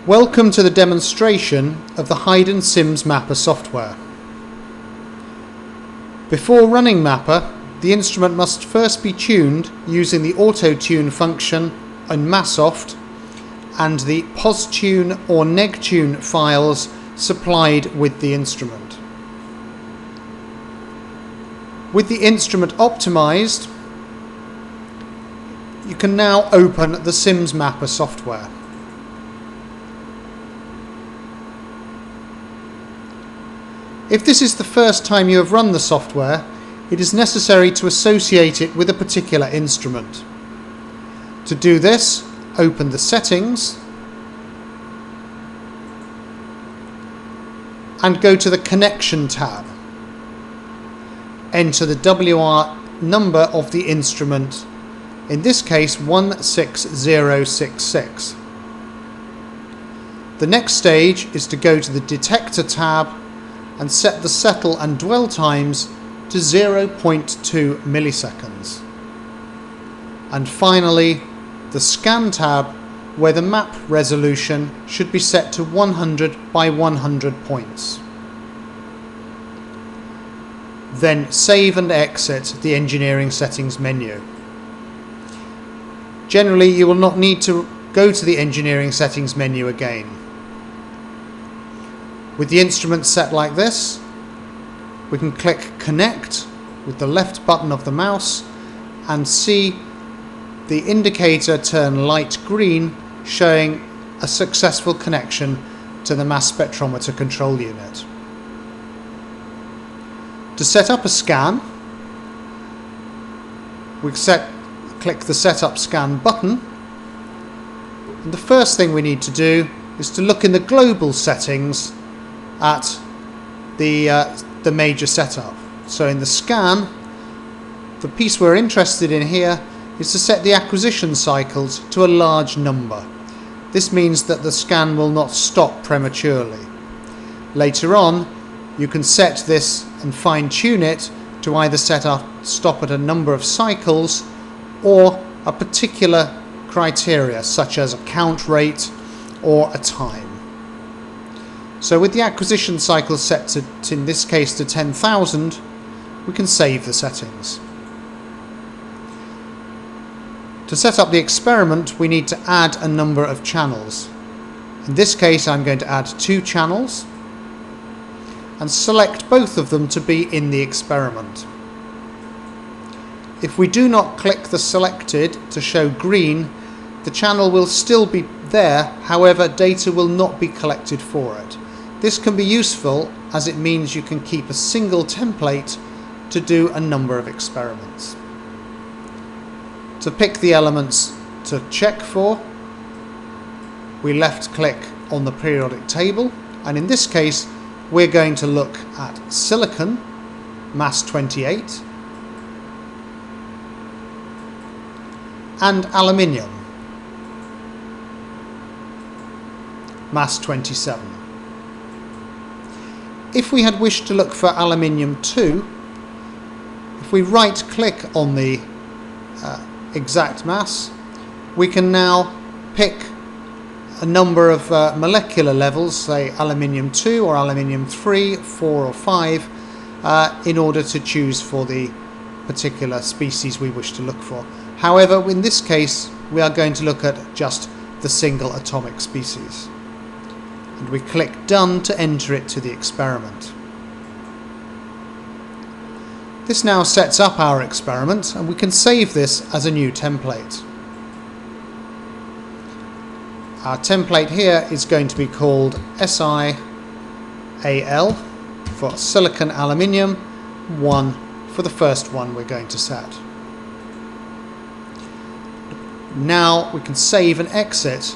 Welcome to the demonstration of the Hiden SIMS Mapper software. Before running Mapper, the instrument must first be tuned using the auto-tune function in Massoft and the PosTune or NegTune files supplied with the instrument. With the instrument optimized, you can now open the SIMS Mapper software. If this is the first time you have run the software, it is necessary to associate it with a particular instrument. To do this, open the Settings and go to the Connection tab. Enter the WR number of the instrument, in this case 16066. The next stage is to go to the Detector tab and set the settle and dwell times to 0.2 milliseconds. And finally, the Scan tab, where the map resolution should be set to 100 by 100 points. Then save and exit the Engineering Settings menu. Generally, you will not need to go to the Engineering Settings menu again. With the instrument set like this, we can click Connect with the left button of the mouse and see the indicator turn light green, showing a successful connection to the mass spectrometer control unit. To set up a scan, we click the Setup Scan button, and the first thing we need to do is to look in the global settings at the major setup. So in the scan, the piece we're interested in here is to set the acquisition cycles to a large number. This means that the scan will not stop prematurely. Later on, you can set this and fine-tune it to either stop at a number of cycles or a particular criteria, such as a count rate or a time. So with the acquisition cycle set to, in this case, to 10,000, we can save the settings. To set up the experiment, we need to add a number of channels. In this case, I'm going to add 2 channels and select both of them to be in the experiment. If we do not click the selected to show green, the channel will still be there, however data will not be collected for it. This can be useful as it means you can keep a single template to do a number of experiments. To pick the elements to check for, we left click on the periodic table, and in this case we're going to look at silicon, mass 28, and aluminium, mass 27. If we had wished to look for aluminium 2, if we right click on the exact mass, we can now pick a number of molecular levels, say aluminium 2 or aluminium 3, 4 or 5, in order to choose for the particular species we wish to look for. However, in this case we are going to look at just the single atomic species. And we click Done to enter it to the experiment. This now sets up our experiment, and we can save this as a new template. Our template here is going to be called SIAL for silicon aluminium 1 for the first one we're going to set. Now we can save and exit.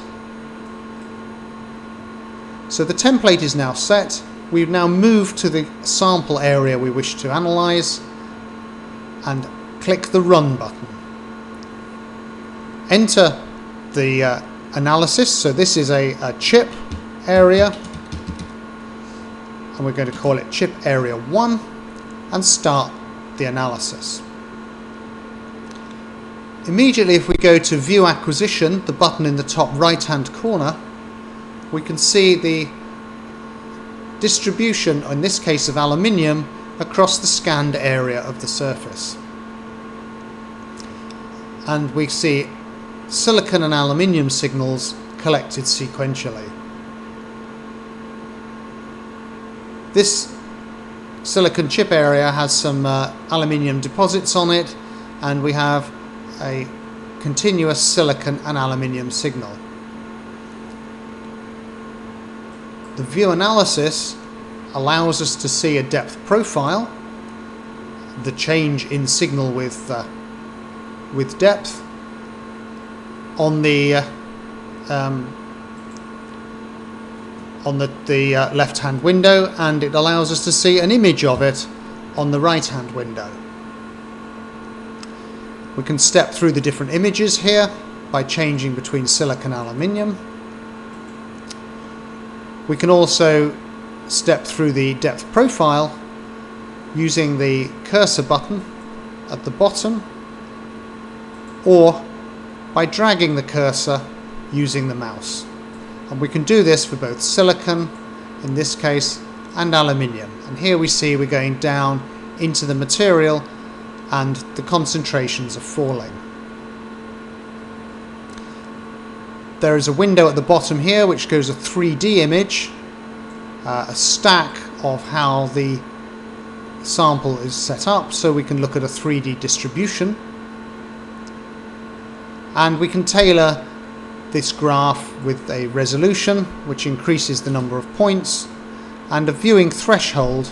So the template is now set. We've now moved to the sample area we wish to analyze and click the Run button. Enter the analysis. So this is a chip area, and we're going to call it chip area 1 and start the analysis. Immediately, if we go to View Acquisition, the button in the top right hand corner, we can see the distribution, in this case of aluminium, across the scanned area of the surface. And we see silicon and aluminium signals collected sequentially. This silicon chip area has some aluminium deposits on it, and we have a continuous silicon and aluminium signal. The view analysis allows us to see a depth profile, the change in signal with depth on the left-hand window, and it allows us to see an image of it on the right-hand window. We can step through the different images here by changing between silicon and aluminium. We can also step through the depth profile using the cursor button at the bottom, or by dragging the cursor using the mouse. And we can do this for both silicon, in this case, and aluminium. And here we see we're going down into the material and the concentrations are falling. There is a window at the bottom here which shows a 3D image, a stack of how the sample is set up, so we can look at a 3D distribution. And we can tailor this graph with a resolution which increases the number of points, and a viewing threshold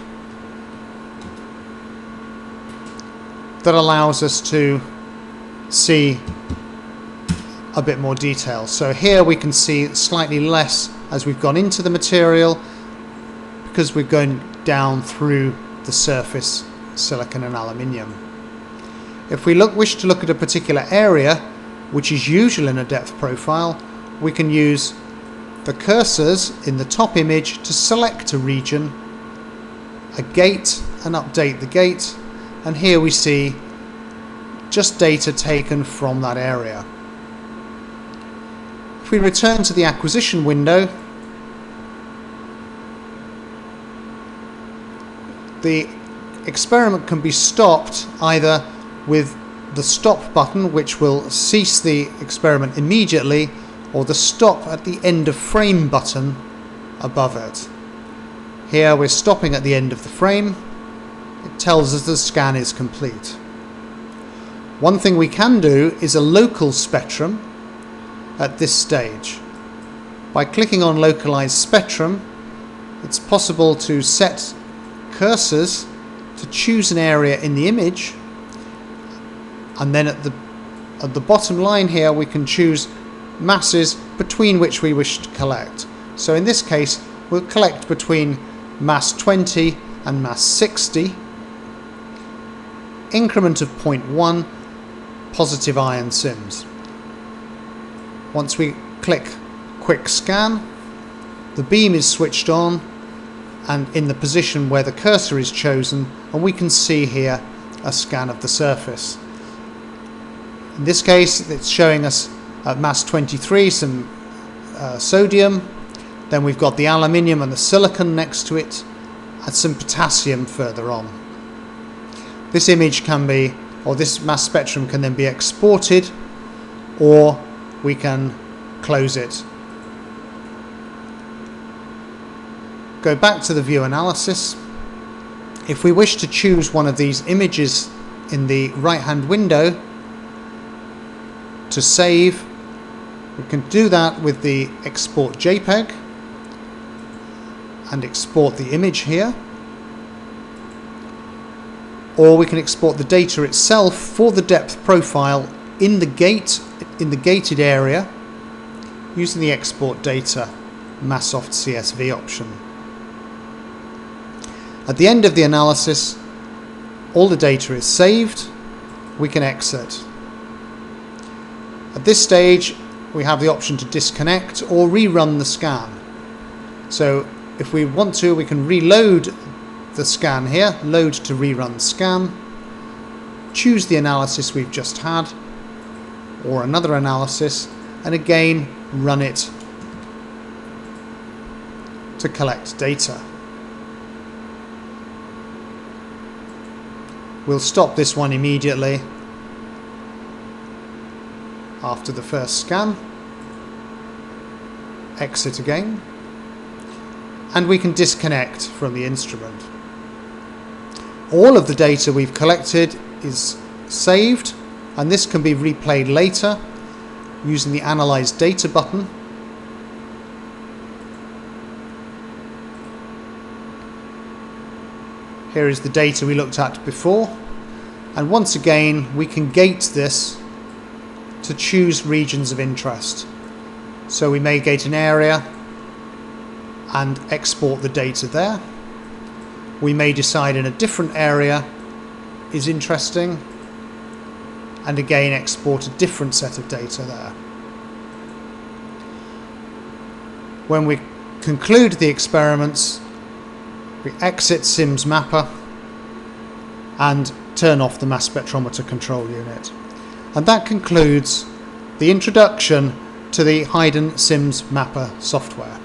that allows us to see a bit more detail. So here we can see slightly less as we've gone into the material, because we're going down through the surface silicon and aluminium. If we wish to look at a particular area, which is usual in a depth profile, we can use the cursors in the top image to select a region, a gate, and update the gate. And here we see just data taken from that area. If we return to the acquisition window, the experiment can be stopped either with the stop button, which will cease the experiment immediately, or the stop at the end of frame button above it. Here we're stopping at the end of the frame. It tells us the scan is complete. One thing we can do is a local spectrum at this stage. By clicking on Localize Spectrum, it's possible to set cursors to choose an area in the image, and then at the bottom line here we can choose masses between which we wish to collect. So in this case we'll collect between mass 20 and mass 60, increment of 0.1, positive ion SIMS. Once we click Quick Scan, the beam is switched on and in the position where the cursor is chosen, and we can see here a scan of the surface. In this case it's showing us at mass 23 some sodium, then we've got the aluminium and the silicon next to it, and some potassium further on. This image can be, or this mass spectrum can then be exported, or we can close it. Go back to the view analysis. If we wish to choose one of these images in the right hand window to save, we can do that with the export JPEG and export the image here, or we can export the data itself for the depth profile in the gated area using the export data Massoft CSV option. At the end of the analysis, all the data is saved. We can exit. At this stage we have the option to disconnect or rerun the scan. So if we want to, we can reload the scan here, load to rerun scan, choose the analysis we've just had or another analysis, and again run it to collect data. We'll stop this one immediately after the first scan, exit again, and we can disconnect from the instrument. All of the data we've collected is saved, and this can be replayed later using the Analyze Data button. Here is the data we looked at before, and once again we can gate this to choose regions of interest. So we may gate an area and export the data there. We may decide in a different area is interesting and again export a different set of data there. When we conclude the experiments, we exit SIMS Mapper and turn off the mass spectrometer control unit. And that concludes the introduction to the Hiden SIMS Mapper software.